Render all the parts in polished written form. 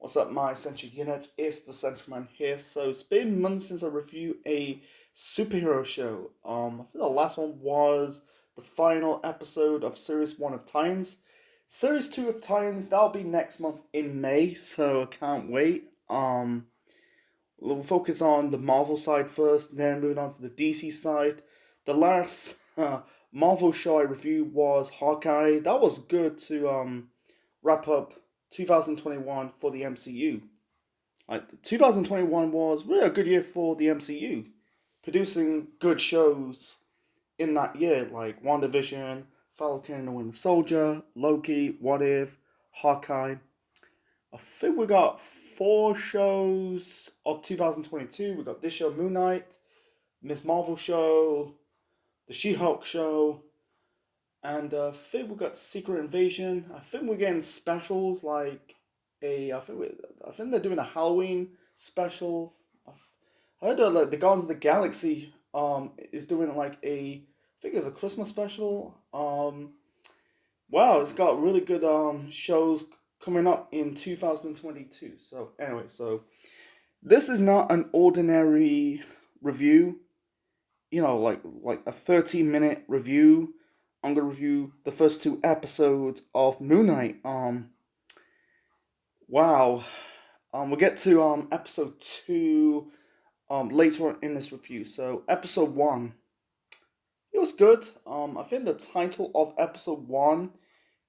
What's up, my essential units? It's the Central Man here. So it's been months since I reviewed a superhero show. I think the last one was the final episode of Series 1 of Titans. Series 2 of Titans, that'll be next month in May, so I can't wait. We'll focus on the Marvel side first, then moving on to the DC side. The last Marvel show I reviewed was Hawkeye. That was good to wrap up 2021 for the MCU. 2021 was really a good year for the MCU, producing good shows in that year like WandaVision, Falcon and the Winter Soldier, Loki, What If, Hawkeye. I think we got four shows of 2022. We got this show, Moon Knight, Miss Marvel show, the She-Hulk show, and I think we got Secret Invasion. I think we're getting specials like I think they're doing a Halloween special. I heard like the Guardians of the Galaxy is doing like I think it's a Christmas special. Wow, it's got really good shows coming up in 2022. So anyway, so this is not an ordinary review. Like a 30-minute review. I'm gonna review the first two episodes of Moon Knight. Wow. We'll get to episode two later on in this review. So episode one, it was good. I think the title of episode one,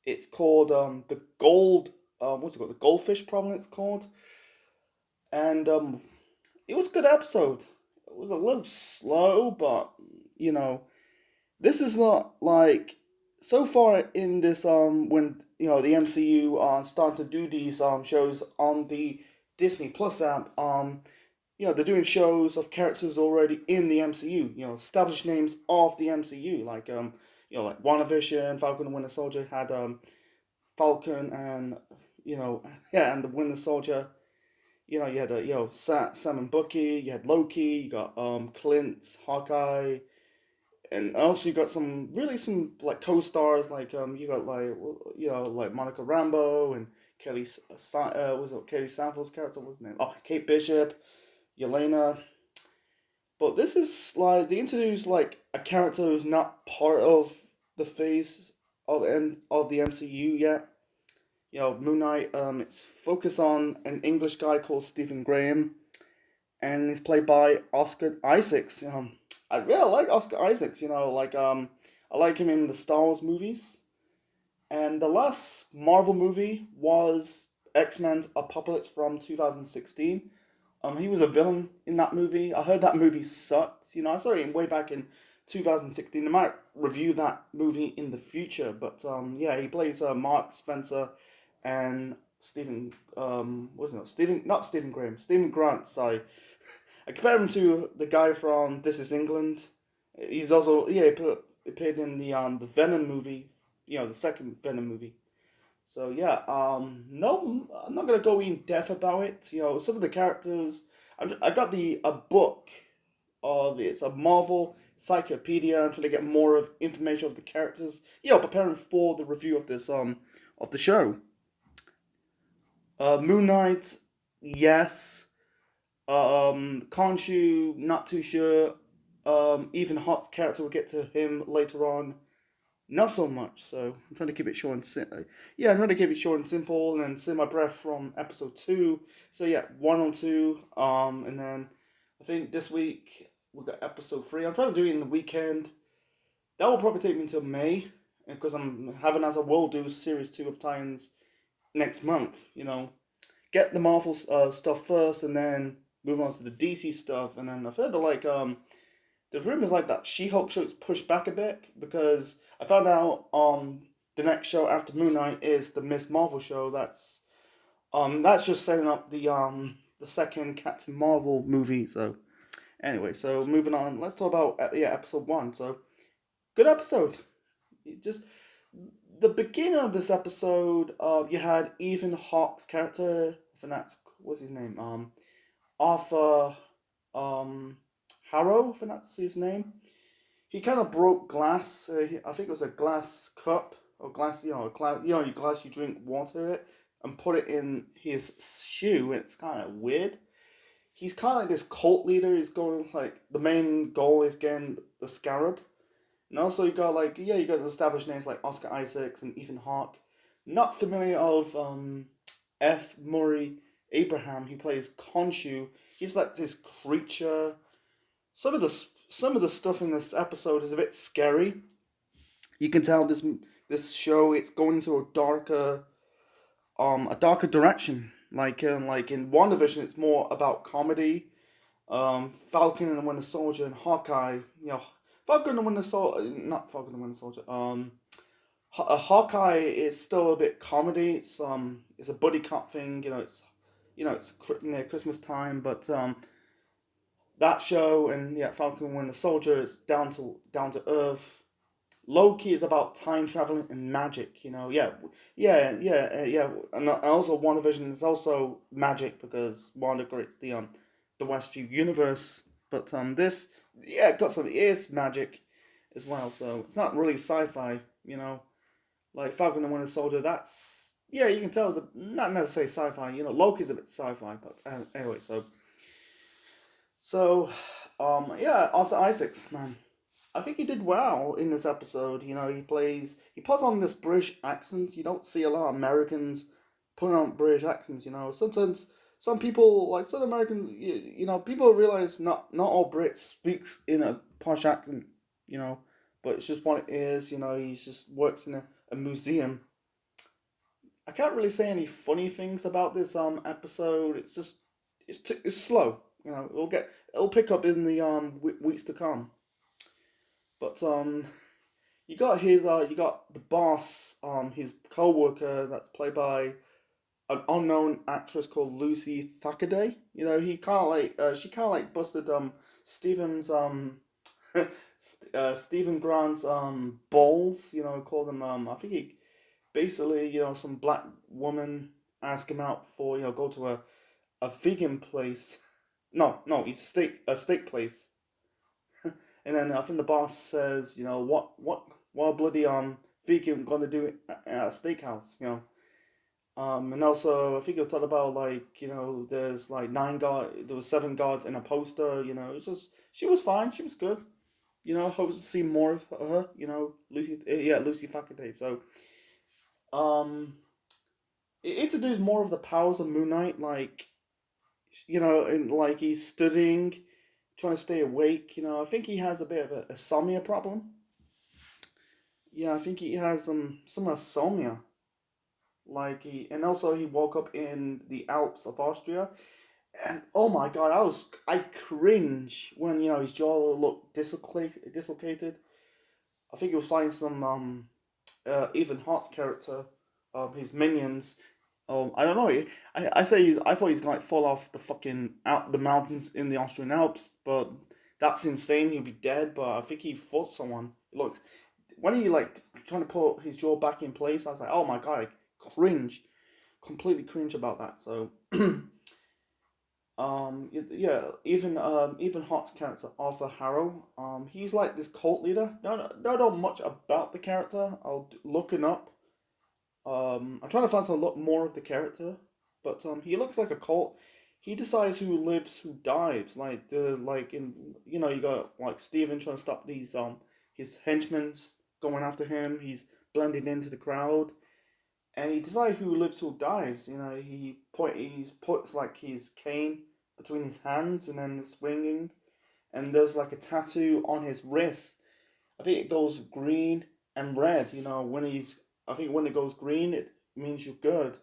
it's called the gold. What's it called? The goldfish problem. It's called, and it was a good episode. It was a little slow, but you know, this is not like so far in this when the MCU are starting to do these shows on the Disney Plus app. They're doing shows of characters already in the MCU. Established names of the MCU like like WandaVision, Falcon and Winter Soldier had Falcon and and the Winter Soldier. You had Sam and Bucky. You had Loki. You got Clint, Hawkeye, and also you got some like co-stars like you got like like Monica Rambeau and was it Kelly Sanford's character? What's his name? Oh, Kate Bishop, Yelena. But this is like they introduce like a character who's not part of the phase of the MCU yet. Moon Knight. It's focused on an English guy called Stephen Graham, and he's played by Oscar Isaacs. I really like Oscar Isaacs. I like him in the Star Wars movies, and the last Marvel movie was X-Men Apocalypse from 2016. He was a villain in that movie. I heard that movie sucked. I saw it way back in 2016. I might review that movie in the future, but yeah, he plays Mark Spencer and Stephen wasn't it Stephen not Stephen Graham Stephen Grant. Sorry, I compare him to the guy from This Is England. He's also he appeared in the Venom movie. The second Venom movie. So yeah, no, I'm not gonna go in depth about it. Some of the characters. I got a book of it's a Marvel encyclopedia. I'm trying to get more of information of the characters. Preparing for the review of this of the show. Moon Knight, yes. Khonshu, not too sure. Ethan Hawke's character, will get to him later on. Not so much. So I'm trying to keep it short and yeah, I'm trying to keep it short and simple, and save my breath from episode two. So yeah, one on two. And then I think this week we got episode three. I'm trying to do it in the weekend. That will probably take me until May, because I'm having as I will do series two of Titans next month. Get the Marvel stuff first, and then move on to the DC stuff, and then I've heard the rumors like that She-Hulk show is pushed back a bit because I found out the next show after Moon Knight is the Miss Marvel show. That's just setting up the second Captain Marvel movie. So anyway, so moving on, let's talk about episode one. So good episode. Just the beginning of this episode, you had Ethan Hawke's character. I think that's what's his name. Arthur Harrow. I think that's his name. He kind of broke glass. I think it was a glass cup or glass. Your glass you drink water and put it in his shoe. And it's kind of weird. He's kind of like this cult leader. He's going like the main goal is getting the scarab. And also you got like you got established names like Oscar Isaacs and Ethan Hawke. Not familiar of F. Murray Abraham. He plays Khonshu. He's like this creature. Some of the stuff in this episode is a bit scary. You can tell this show it's going into a darker direction. Like in WandaVision, it's more about comedy. Falcon and the Winter Soldier and Hawkeye. Falcon and the Winter Soldier, not Falcon and the Winter Soldier. Hawkeye is still a bit comedy. It's a buddy cop thing. It's near Christmas time, but that show and Falcon and Winter Soldier is down to earth. Loki is about time traveling and magic. And also WandaVision is also magic because Wanda creates the Westview universe. But this it got some it is magic as well. So it's not really sci-fi. Like Falcon and Winter Soldier. That's you can tell it's not necessarily sci-fi. Loki's a bit sci-fi, but anyway. Also Isaacs, man. I think he did well in this episode. He puts on this British accent. You don't see a lot of Americans putting on British accents. Sometimes some people, like some Americans, people realize not all Brits speaks in a posh accent. But it's just what it is. He just works in a museum. I can't really say any funny things about this episode. It's just it's slow. It'll pick up in the weeks to come. But you got the boss, his co-worker that's played by an unknown actress called Lucy Thackaday. He kind of like she kind of like busted Stephen's Stephen Grant's balls. Called him I think he basically some black woman asked him out for go to a vegan place. No, he's a steak place. And then I think the boss says, what bloody vegan gonna do at a steakhouse, and also I think you'll talk about there's like there was 7 gods in a poster, it's just she was fine, she was good, hope to see more of her, Lucy Thackaday. So it introduced more of the powers of Moon Knight, and like he's studying trying to stay awake. I think he has a bit of a insomnia problem. Yeah, I think he has some insomnia. And also he woke up in the Alps of Austria, and oh my god, I cringe when his jaw looked dislocated. I think you'll find some Ethan Hart's character, his minions. I don't know. I thought he's gonna fall off the mountains in the Austrian Alps, but that's insane. He'll be dead. But I think he fought someone. Look, when he trying to put his jaw back in place, I was like, oh my god, I completely cringe about that. So, even Hart's character Arthur Harrow, he's like this cult leader. Don't know much about the character. I'll look him up. I'm trying to find a lot more of the character, but he looks like a cult. He decides who lives, who dies. You got like Steven trying to stop these his henchmen going after him. He's blending into the crowd, and he decides who lives, who dies. He's puts like his cane between his hands and then swinging, and there's like a tattoo on his wrist. I think it goes green and red. I think when it goes green, it means you're good.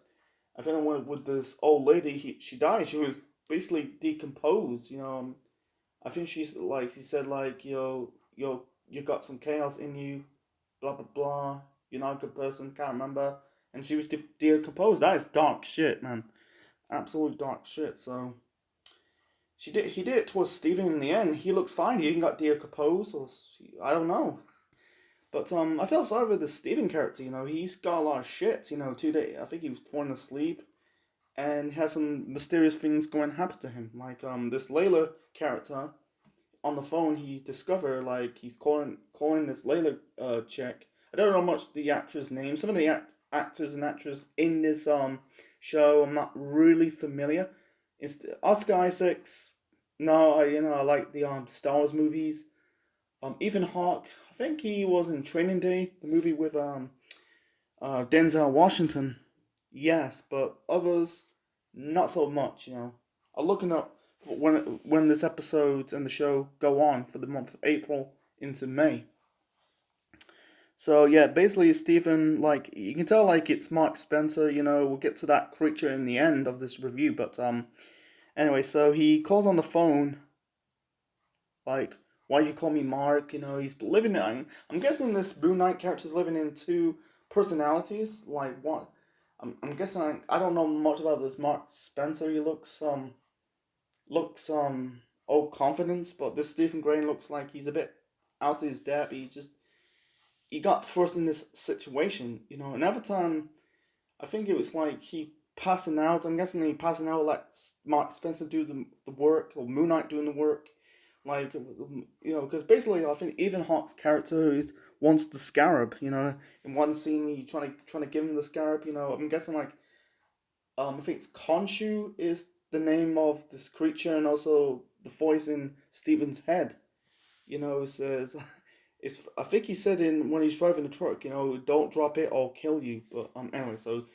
I think with this old lady, she died. She was basically decomposed. I think she said you got some chaos in you, blah blah blah. You're not a good person. Can't remember. And she was decomposed. That is dark shit, man. Absolute dark shit. So he did it towards Steven in the end. He looks fine. He didn't got decomposed, or I don't know. But I feel sorry for the Steven character. He's got a lot of shit. 2 days. I think he was falling asleep, and has some mysterious things going to happen to him. Like this Layla character, on the phone he discovered he's calling this Layla chick. I don't know much the actress name. Some of the actors and actresses in this show. I'm not really familiar. It's Oscar Isaacs. No, I like the Star Wars movies. Ethan Hawke. I think he was in Training Day, the movie with Denzel Washington. Yes, but others not so much. I'm looking up when this episode and the show go on for the month of April into May. So yeah, basically Stephen, like you can tell, like it's Mark Spencer. We'll get to that creature in the end of this review, but anyway, so he calls on the phone, like, why do you call me Mark? He's living in. I'm guessing this Moon Knight character's living in two personalities. Like what? I'm guessing I don't know much about this Mark Spencer. He looks all confidence, but this Stephen Gray looks like he's a bit out of his depth. He got thrust in this situation, and every time I think it was like he passing out. I'm guessing he passing out, like Mark Spencer do the work, or Moon Knight doing the work. Like, because basically I think Ethan Hawke's character wants the scarab. In one scene he trying to give him the scarab. I'm guessing like I think it's Khonshu is the name of this creature, and also the voice in Stephen's head. Says it's. I think he said in when he's driving the truck, don't drop it or kill you. But anyway, so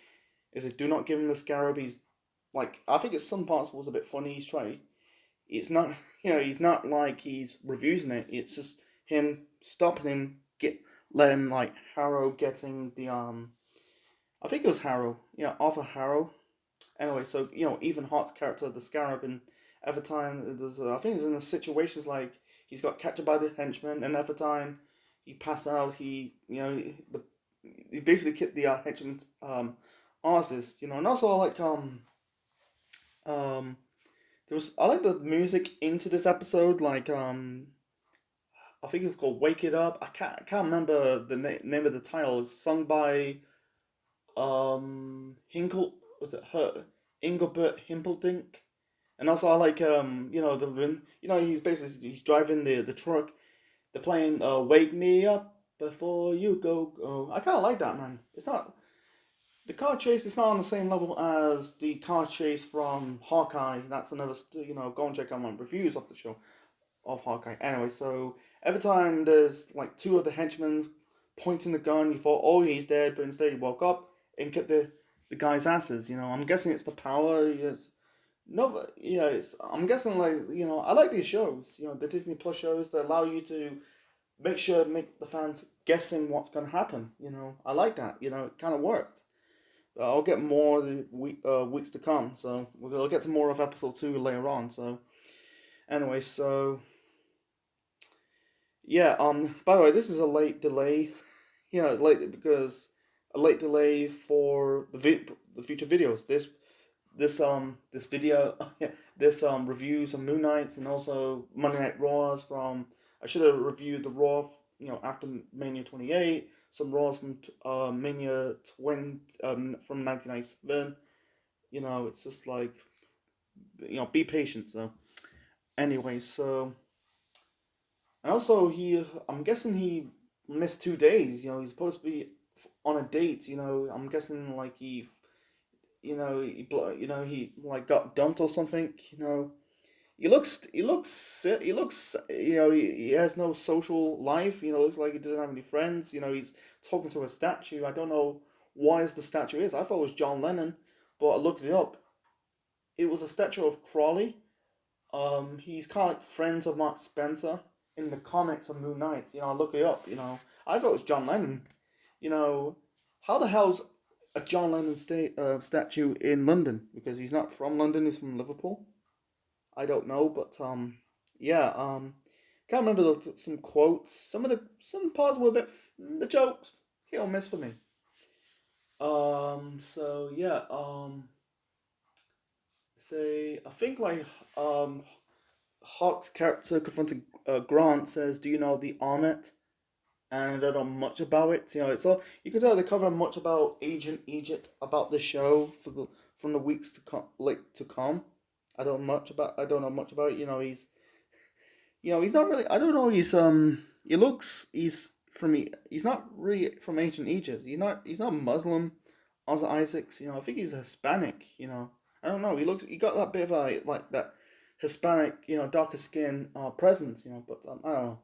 is it do not give him the scarab? He's like I think it's some parts was a bit funny. He's trying. It's not he's not like he's refusing it. It's just him stopping him letting like Harrow getting the I think it was Harrow. Yeah, Arthur Harrow. Anyway, so Ethan Hart's character, the Scarab, and every time there's I think it's in the situations like he's got captured by the henchmen, and every time he passes out, he basically kicked the henchman's asses, and also I like um I like the music into this episode, like I think it's called "Wake It Up." I can't remember the name of the title. It's sung by Hinkle, was it her Engelbert Humperdinck, and also I like he's driving the truck. They're playing "Wake Me Up Before You Go." I kind of like that, man. It's not the car chase is not on the same level as the car chase from Hawkeye. That's another go and check out my reviews of the show of Hawkeye. Anyway, so every time there's like two of the henchmen pointing the gun, you thought, oh, he's dead, but instead he woke up and kicked the guy's asses. I'm guessing it's the power. Yes. No, but yeah, I'm guessing like I like these shows. The Disney Plus shows that allow you to make the fans guessing what's gonna happen. I like that. It kind of worked. I'll get more weeks to come. So we'll get to more of episode 2 later on. So anyway, so yeah. By the way, this is a late delay. It's late because a late delay for the future videos. This video, this reviews of Moon Knights and also Monday Night Raws from. I should have reviewed the Raw, after Mania 28. Some Raws from Mania 20 from 1997. It's just like be patient. So anyway, so and also I'm guessing he missed 2 days. He's supposed to be on a date. I'm guessing like he like got dumped or something. He has no social life. Looks like he doesn't have any friends. He's talking to a statue. I don't know why the statue is. I thought it was John Lennon, but I looked it up. It was a statue of Crawley. He's kind of like friends of Mark Spencer in the comics of Moon Knight. I look it up. I thought it was John Lennon. How the hell's a John Lennon statue in London? Because he's not from London. He's from Liverpool. I don't know, but yeah, can't remember some quotes. Some parts were a bit the jokes hit or miss for me. So yeah, say I think like Hawk's character confronting Grant says, "Do you know the Armet?" And I don't know much about it. It's all you can tell they cover much about Agent Egypt about the show from the weeks to come. I don't know much about it. He's not really. I don't know. He looks. He's not really from ancient Egypt. He's not Muslim. Oscar Isaacs, I think he's Hispanic. I don't know. He got that bit of a like that Hispanic, darker skin presence. But I don't know.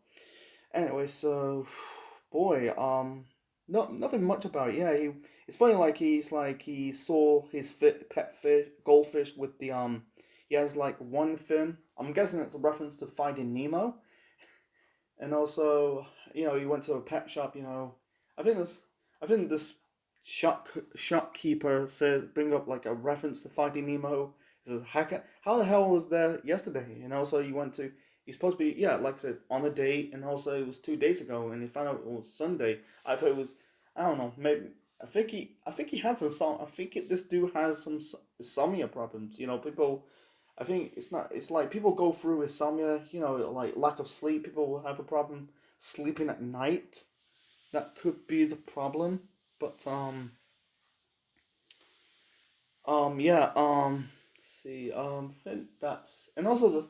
Anyway, so boy, not nothing much about it. Yeah, it's funny. Like he saw his pet fish, goldfish with the he has like one fin. I'm guessing it's a reference to Finding Nemo, and also he went to a pet shop. I think this I think this shopkeeper says bring up like a reference to Finding Nemo. He says, how the hell was there yesterday? And also you went to he's supposed to be like I said on a date, and also it was 2 days ago, and he found out it was Sunday. I thought it was I don't know maybe. I think he had some. This dude has some insomnia problems. People I think it's not. It's like people go through insomnia. Like lack of sleep. People will have a problem sleeping at night. That could be the problem. But yeah see I think that's and also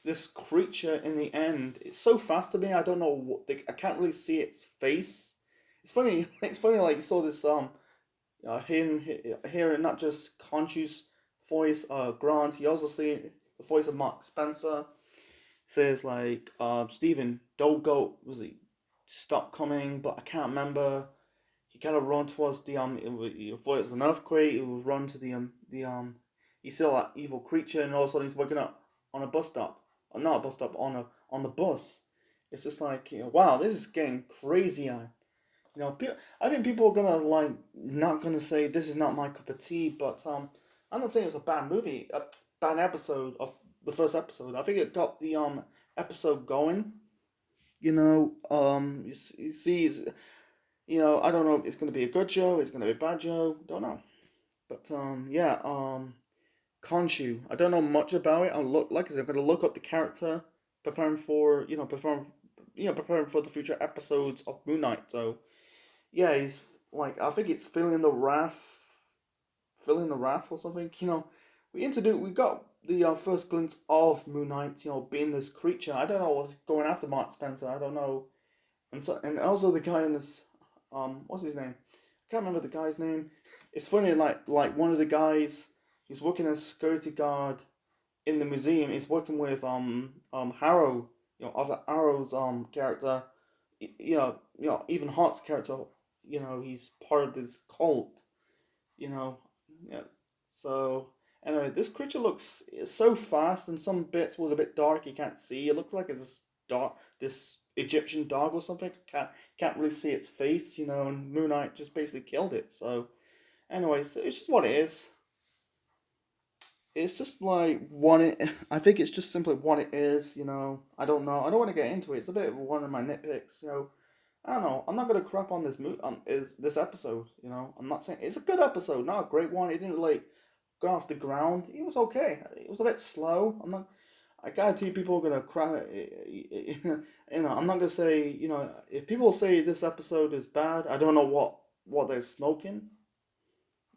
this creature in the end. It's so fast to me. I don't know I can't really see its face. It's funny. It's funny. Like you saw this hearing not just Conchu's voice, Grant. You also see the voice of Mark Spencer. Says like, Stephen, don't go. Was he stop coming? But I can't remember. He kind of run towards the It was an earthquake. He will run to the. He saw that evil creature, and all of a sudden he's waking up on a bus stop, or not a bus stop, on the bus. It's just like wow, this is getting crazier. I think people are gonna like not gonna say this is not my cup of tea, but I'm not saying it was a bad movie, a bad episode of the first episode. I think it got the episode going. You see, I don't know if it's gonna be a good show, it's gonna be a bad show, don't know. But yeah, Khonshu. I don't know much about it. Like I said, I'm gonna look up the character, preparing for preparing for the future episodes of Moon Knight. So yeah, he's like I think it's filling the wrath or something. We got the first glimpse of Moon Knight. Being this creature. I don't know what's going after Mark Spencer. I don't know, and also the guy in this what's his name? I can't remember the guy's name. It's funny, like one of the guys who's working as security guard in the museum is working with Harrow, of Arrow's character, even Hart's character, he's part of this cult, you know, yeah. So anyway, this creature looks so fast, and some bits was a bit dark. You can't see. It looks like it's this Egyptian dog or something. Can't really see its face, And Moon Knight just basically killed it. So anyway, so it's just what it is. It's just like what it. I think it's just simply what it is. I don't know. I don't want to get into it. It's a bit of one of my nitpicks. I don't know. I'm not gonna crap on is this episode. I'm not saying it's a good episode, not a great one. It didn't like go off the ground. It was okay. It was a bit slow. I'm not. I guarantee people are gonna cry. I'm not gonna say. If people say this episode is bad, I don't know what they're smoking.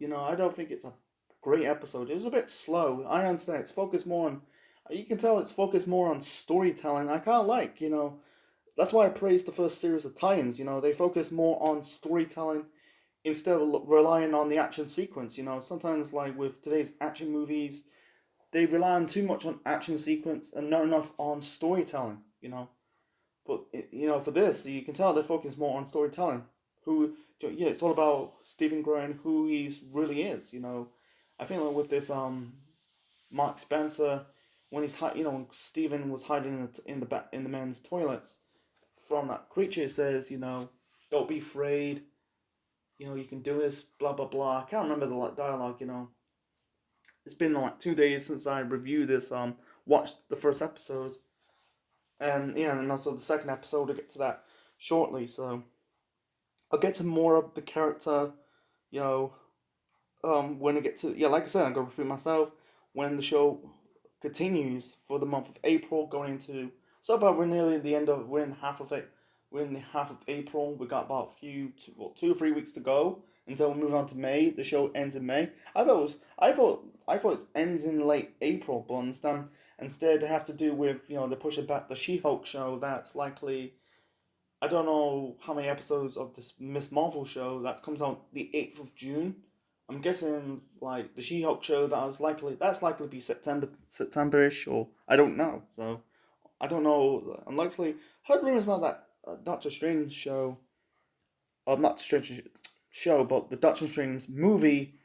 I don't think it's a great episode. It was a bit slow. I understand it's focused more on. You can tell it's focused more on storytelling. I kind of like. That's why I praised the first series of Titans. They focus more on storytelling instead of relying on the action sequence. Sometimes like with today's action movies, they rely on too much on action sequence and not enough on storytelling. But for this, you can tell they focus more on storytelling. It's all about Stephen Grant, who he really is. I think like with this Mark Spencer, when when Stephen was hiding in the men's toilets from that creature, it says don't be afraid. You can do this. Blah blah blah. I can't remember the dialogue. It's been like 2 days since I reviewed this. Watched the first episode, and and also the second episode. I'll get to that shortly. So I'll get to more of the character. When I get to like I said, I'm gonna repeat myself. When the show continues for the month of April, going into we're nearly at the end of we're in half of it. We're in the half of April. We got about 2 or 3 weeks to go until we move on to May. The show ends in May. I thought it ends in late April, but instead they have to do with they push it back the She-Hulk show that's likely I don't know how many episodes of this Miss Marvel show that comes out the 8th of June. I'm guessing like the She-Hulk show that's likely to be Septemberish, or I don't know. So I don't know. I'm likely heard rumors now that Doctor Strange show, or not Strange show, but the Doctor Strange movie.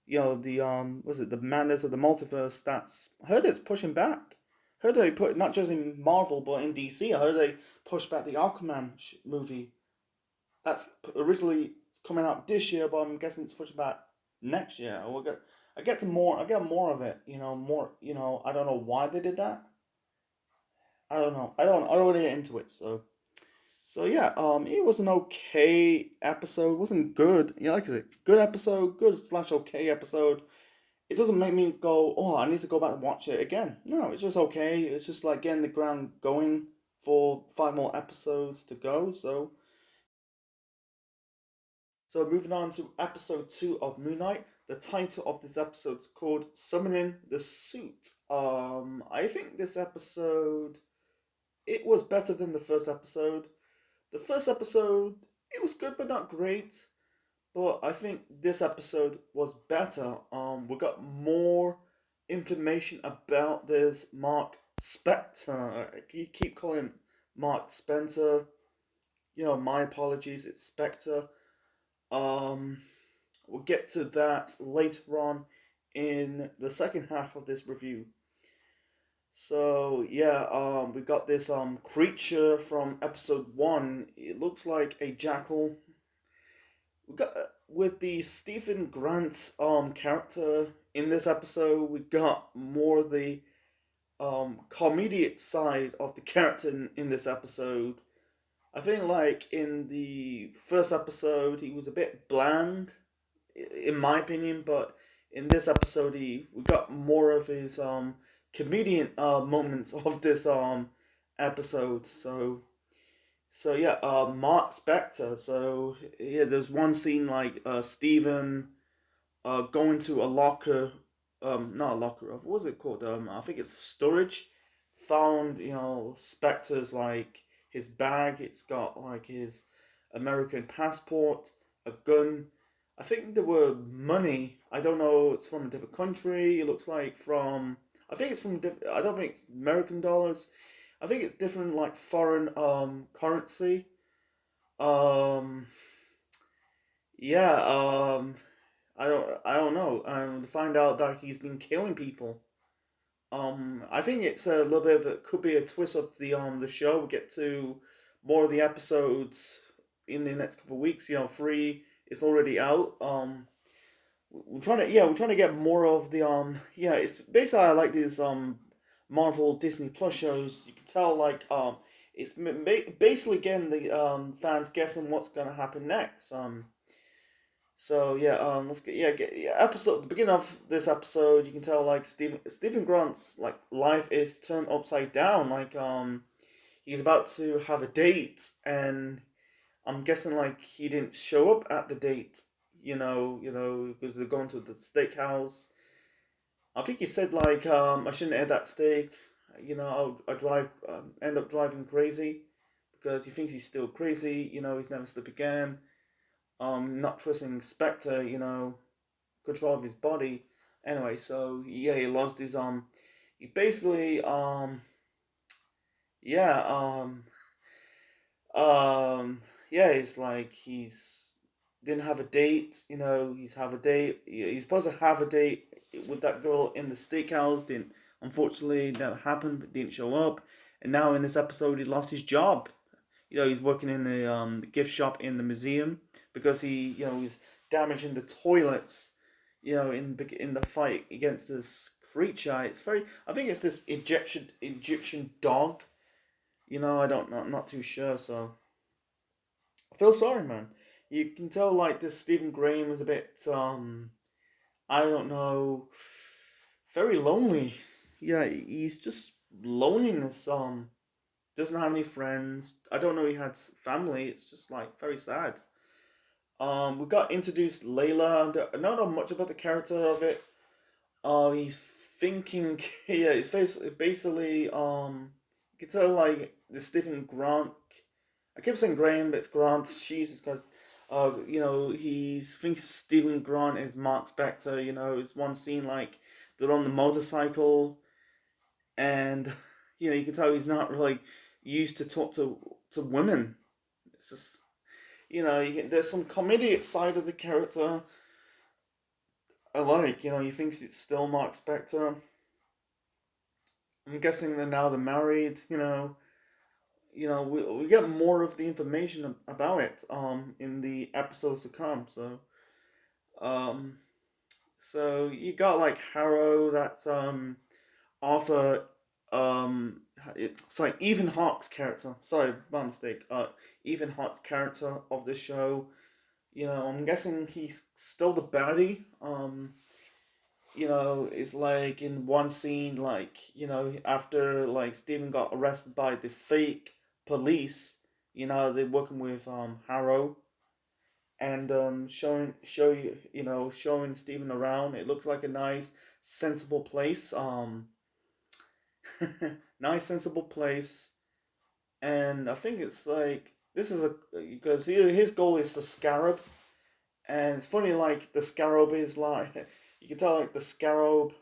The was it the Madness of the Multiverse? That's I heard it's pushing back. Heard they put not just in Marvel but in DC. I heard they pushed back the Aquaman movie. That's originally coming out this year, but I'm guessing it's pushed back next year. I get more of it. More. I don't know why they did that. I don't know. I don't really get into it. So yeah. It was an okay episode. It wasn't good. Yeah, like I said, good episode. Good slash okay episode. It doesn't make me go, oh, I need to go back and watch it again. No, it's just okay. It's just like getting the ground going for 5 more episodes to go. So moving on to episode 2 of Moon Knight. The title of this episode is called Summoning the Suit. I think this episode it was better than the first episode. The first episode it was good but not great. But I think this episode was better. We got more information about this Mark Spector. You keep calling him Mark Spencer. My apologies. It's Spector. Um, we'll get to that later on in the second half of this review. So yeah, we got this creature from episode 1. It looks like a jackal. We got with the Stephen Grant character in this episode. We got more of the comedic side of the character in this episode. I think like in the first episode he was a bit bland, in my opinion, but in this episode we got more of his comedian moments of this episode. So yeah, Mark Spector. So yeah, there's one scene like Steven going to a locker, not a locker, what was it called? I think it's storage. Found Spector's like his bag. It's got like his American passport, a gun. I think there were money. I don't know. It's from a different country. It looks like from. I think it's from. I don't think it's American dollars. I think it's different, like foreign currency. Um, yeah. I don't know. To find out that he's been killing people. I think it's a little bit of a could be a twist of the show. We'll get to more of the episodes in the next couple of weeks. 3 is already out. We're trying to get more of the it's basically I like these Marvel Disney Plus shows. You can tell like it's basically getting the fans guessing what's gonna happen next. So yeah, let's get episode the beginning of this episode. You can tell like Stephen Grant's like life is turned upside down. Like he's about to have a date, and I'm guessing like he didn't show up at the date. Because they're going to the steakhouse. I think he said like I shouldn't eat that steak. I drive end up driving crazy because he thinks he's still crazy. He's never sleep again. Not trusting Spectre. Control of his body. Anyway, so yeah, he lost his he basically yeah yeah, it's like he's didn't have a date. He's have a date. He's supposed to have a date with that girl in the steakhouse. Didn't unfortunately never happened. But didn't show up. And now in this episode, he lost his job. He's working in the gift shop in the museum because he's damaging the toilets. In the fight against this creature. It's very. I think it's this Egyptian dog. I don't not too sure. So I feel sorry, man. You can tell like this Stephen Graham is a bit I don't know, very lonely. Yeah, he's just loneliness. Doesn't have any friends. I don't know he had family. It's just like very sad. We got introduced Layla. I don't know much about the character of it. He's thinking. Yeah, it's basically you can tell like the Stephen Grant I keep saying Graham, but it's Grant. Jesus, because he thinks Stephen Grant is Mark Spector. It's one scene like they're on the motorcycle, and you can tell he's not really used to talk to women. It's just there's some comedic side of the character I like. He thinks it's still Mark Spector. I'm guessing that now they're married. We get more of the information about it in the episodes to come. Um so you got like Harrow, that's Arthur, sorry, Ethan Hawke's character. Sorry, my mistake. Ethan Hawke's character of the show. I'm guessing he's still the baddie. It's like in one scene, like, after like Stephen got arrested by the fake police, they're working with Harrow, and showing Stephen around. It looks like a nice, sensible place. Nice, sensible place, and I think it's like this is a because his goal is the Scarab, and it's funny, like the Scarab is like you can tell like the Scarab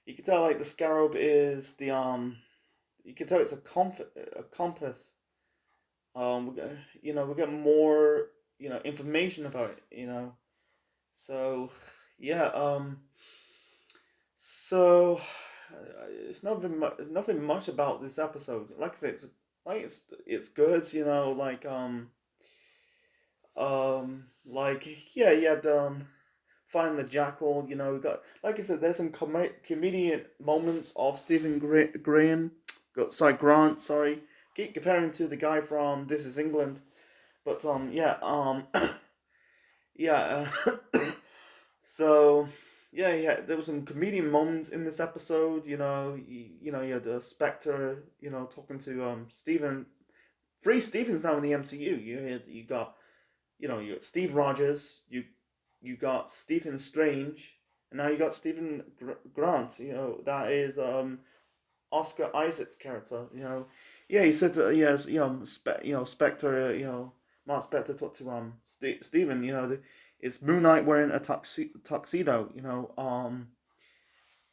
you can tell like the Scarab is the you can tell it's a compass. We get more information about it. So yeah. So it's nothing much about this episode. Like I said, it's good. Like yeah, you had find the jackal. We got, like I said, there's some comedian moments of Stephen Graham. Sorry, Grant. Sorry, keep comparing to the guy from This Is England, but yeah, yeah. So yeah, there was some comedian moments in this episode. You had Spectre, talking to Stephen. Three Stevens now in the MCU. You got Steve Rogers. You got Stephen Strange, and now you got Stephen Grant. That is Oscar Isaac's character. Yeah, he said yes. Spectre. Mark Spectre talked to Stephen. It's Moon Knight wearing a tuxedo.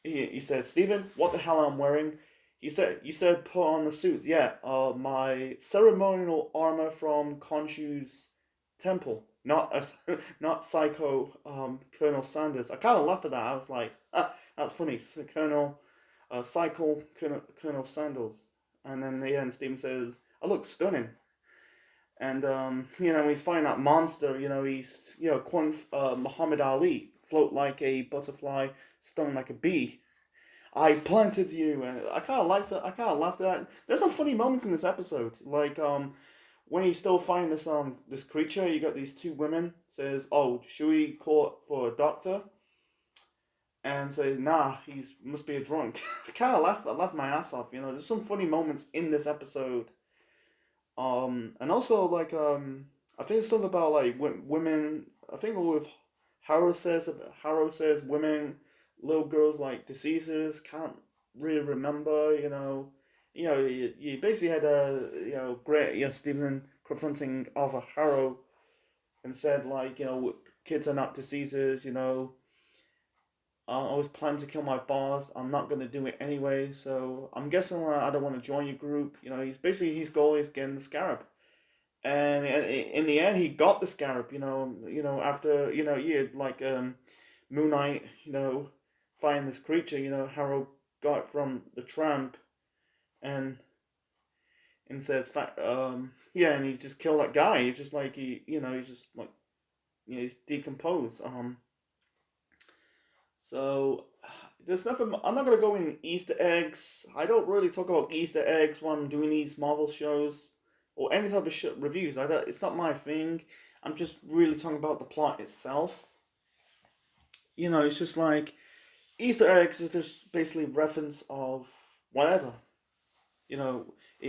He said, Stephen, what the hell am I wearing? You said put on the suits. Yeah, my ceremonial armor from Khonshu's temple, not not Psycho Colonel Sanders. I kind of laughed at that. I was like, that's funny, Psycho Colonel Sanders. And then in the end, Stephen says, I look stunning. And he's fighting that monster. He's Muhammad Ali, float like a butterfly, stung like a bee. I planted you, and I kind of liked that. I kind of laughed at that. There's some funny moments in this episode, like when he's still fighting this creature. You got these two women. Says, "Oh, should we call for a doctor?" And say, "Nah, he's must be a drunk." I kind of laughed. I laughed my ass off. There's some funny moments in this episode. And also like I think it's something about like women. I think with Harrow says women, little girls like diseases can't really remember. You basically had a great Stephen confronting Arthur Harrow, and said like kids are not diseases. I was planning to kill my boss. I'm not gonna do it anyway. So I'm guessing I don't want to join your group. He's basically his goal is getting the Scarab, and in the end he got the Scarab. After you had like Moon Knight. Find this creature. Harold got from the tramp, and says yeah, and he just killed that guy. He just like he's just like he's decomposed. So there's nothing. I'm not gonna go in Easter eggs. I don't really talk about Easter eggs when I'm doing these Marvel shows or any type of reviews. I don't. It's not my thing. I'm just really talking about the plot itself. It's just like Easter eggs is just basically reference of whatever. In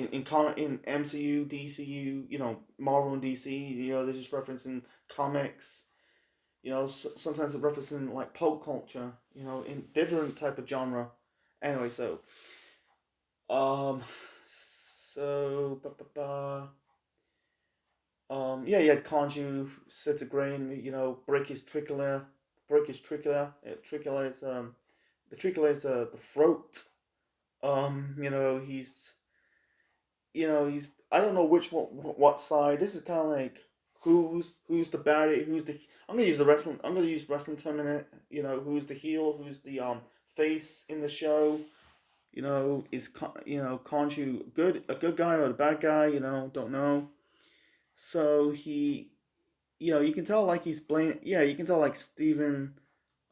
MCU, DCU, Marvel and DC. They're just referencing comics. Sometimes they're referencing like pop culture. In different type of genre. Anyway, so um, So, yeah, yeah, Kanju sets a grain, break his tricula. Tricula is the tricula is the throat. He's he's I don't know which one, what side. This is kind of like who's the baddie, who's the I'm gonna use the wrestling. I'm gonna use wrestling term in it. Who's the heel, who's the face in the show. Kanju a good guy or a bad guy? Don't know. So you can tell like he's blaming. Yeah, you can tell like Steven,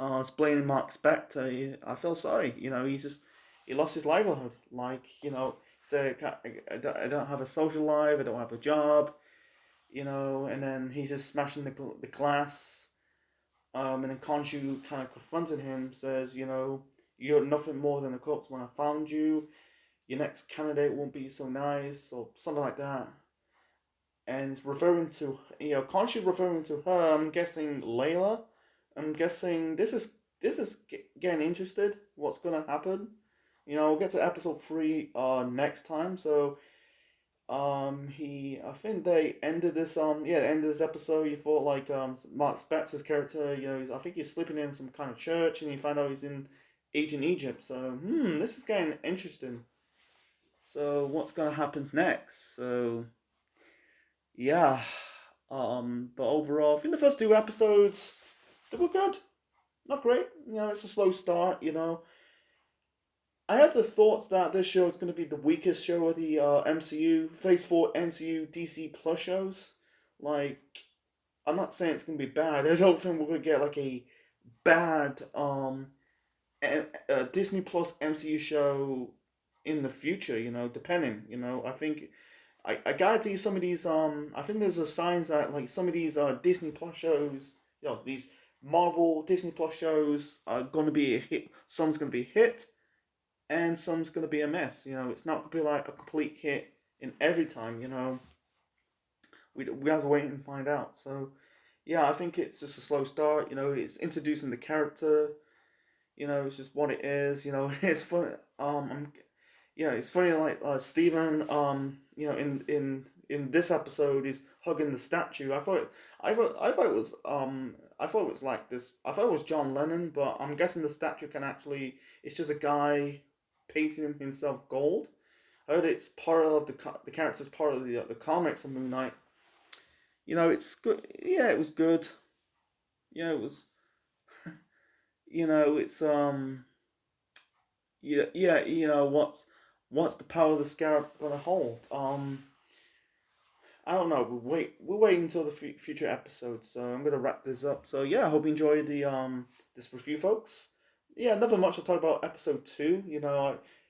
is blaming Mark Spector. I feel sorry. He lost his livelihood. Like say I don't have a social life. I don't have a job. And then he's just smashing the glass. And then Khonshu kind of confronted him, says, you're nothing more than a corpse when I found you. Your next candidate won't be so nice, or something like that. And it's referring to, Khonshu referring to her. I'm guessing Layla. I'm guessing this is getting interested. What's gonna happen? We'll get to episode 3 next time. So I think they ended this ended this episode. You thought like Mark Spector's character, I think he's sleeping in some kind of church, and you find out he's in ancient Egypt. So this is getting interesting. So what's gonna happen next? So yeah, but overall, I think the first 2 episodes they were good, not great. It's a slow start. I have the thoughts that this show is going to be the weakest show of the MCU, Phase 4 MCU DC Plus shows. Like, I'm not saying it's going to be bad. I don't think we're going to get like a bad Disney Plus MCU show in the future, depending. I think I guarantee some of these I think there's a signs that like some of these Disney Plus shows, these Marvel Disney Plus shows are going to be a hit. Some's going to be a hit and some's gonna be a mess. It's not gonna be like a complete hit in every time. We have to wait and find out. So, yeah, I think it's just a slow start. It's introducing the character. It's just what it is. It's funny. Yeah, it's funny. Like Steven, in this episode, is hugging the statue. I thought it was I thought it was like this. I thought it was John Lennon, but I'm guessing the statue can actually. It's just a guy painting himself gold. I heard it's part of the character's part of the comics of Moon Knight. It's good. Yeah, it was good. Yeah, it was. It's yeah, yeah. What's the power of the scarab gonna hold? I don't know. We'll wait until the future episodes. So I'm gonna wrap this up. So yeah, I hope you enjoyed the this review, folks. Yeah, nothing much to talk about episode 2.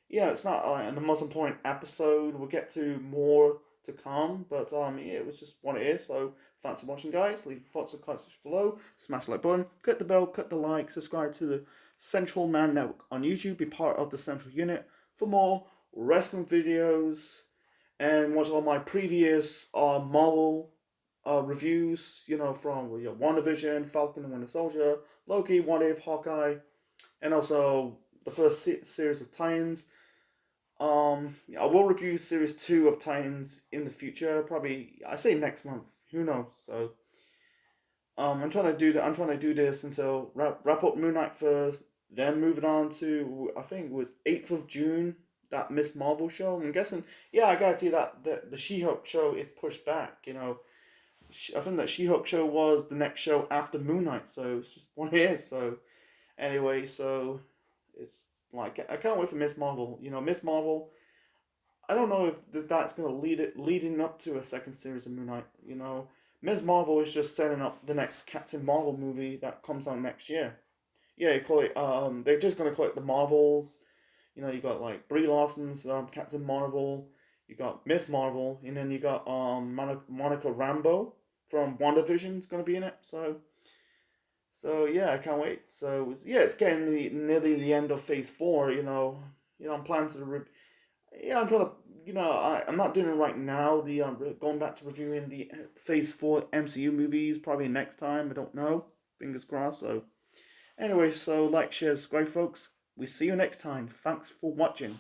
Yeah, it's not the most important episode. We'll get to more to come, but yeah, it was just what it is. So thanks for watching, guys. Leave thoughts and comments below. Smash the like button, click the bell, click the like, subscribe to the Central Man Network on YouTube. Be part of the Central Unit for more wrestling videos and watch all my previous Marvel reviews. From WandaVision, Falcon and Winter Soldier, Loki, What If, Hawkeye, and also the first series of Titans. I will review series 2 of Titans in the future. Probably, I say next month. Who knows? So, I'm trying to do that. I'm trying to do this until wrap up Moon Knight first. Then moving on to I think it was 8th of June, that Miss Marvel show. I'm guessing. Yeah, I guarantee that the She-Hulk show is pushed back. I think that She-Hulk show was the next show after Moon Knight. So it's just what it is. So anyway, so it's like I can't wait for Miss Marvel. Miss Marvel. I don't know if that's gonna leading up to a second series of Moon Knight. Miss Marvel is just setting up the next Captain Marvel movie that comes out next year. Yeah, you call it. They're just gonna call it the Marvels. You got like Brie Larson's Captain Marvel. You got Miss Marvel, and then you got Monica Rambeau from WandaVision is gonna be in it. So yeah, I can't wait. So yeah, it's getting nearly the end of Phase 4. I'm planning to. I'm trying to. I'm not doing it right now. The going back to reviewing the Phase 4 MCU movies probably next time. I don't know. Fingers crossed. So anyway, so like, share, subscribe, folks. We see you next time. Thanks for watching.